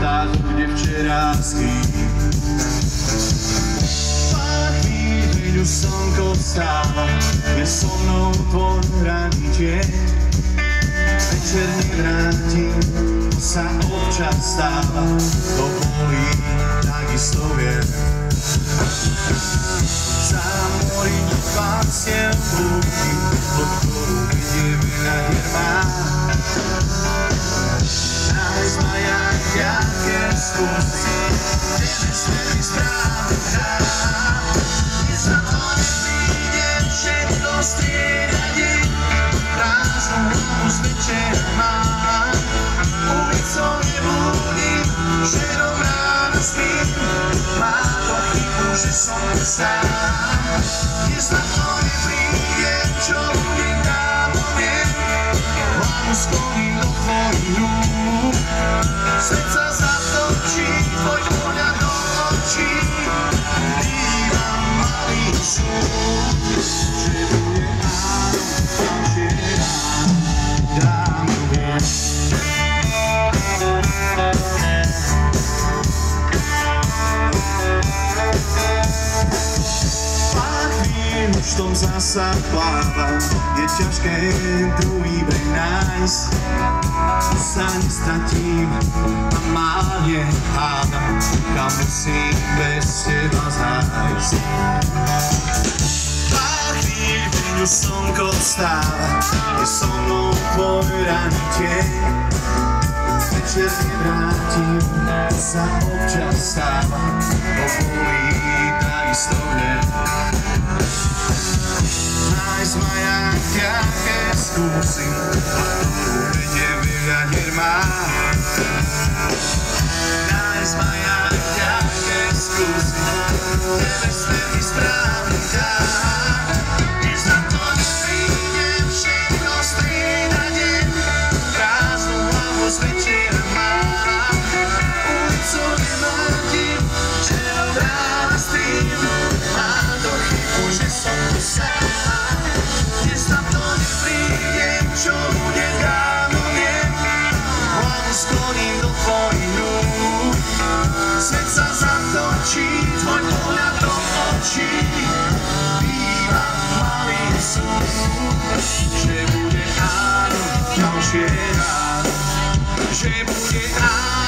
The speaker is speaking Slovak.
tak bude včera skrýt. Pár chvíľ, keď už slnko vstáva, je so mnou tvoj ranný deň. Večer nevrátim, to sa občas stáva, to bolí, takisto viem. Za mori pasiem búky, pod ktorú vedie veľa hierma. Nájsť ma jak jaké skúsi, tebe smerný správny dám. Dnes na to neprídem, všetko strieda deň, prázdnu hlavu z večera mám. Ulicou neblúdim, šedom ráno spím, má to chybu, že som tu sám. Dnes na to neprídem, čo budem dávno viem, hlavu skloním do tvojich rúk. Svet sa zatočí, tvoj pohľad do očí, bývam malý súd, že bude áno, že ráno, dávno viem. Už v tom zasa plávam, je ťažké druhý breh nájsť. Sa nestratím a mále hádam, kam musím bez teba zájsť. Pár chvíľ, keď už slnko vstáva, je so mnou tvoj ranný deň. Večer nevrátim, sa občas stáva, to bolí, takisto mne. Nájsť ma jak jaké skúsim, ktorú vedie veľa hierma. Nájsť ma jak jaké skúsim, tebe smerný správny dám. Dnes na to neprídem, všetko strieda deň, prázdnu hlavu z večera mám. Ulicu nemlátim, čelom rána spím, mám to chybu, že som tu sám. Dnes na to neprídem, čo bude dávno viem, hlavu skloním do tvojich rúk. Svet sa zatočí, tvoj pohľad do očí, bývam malý súd, že bude áno, ďalšie ráno, že bude áno.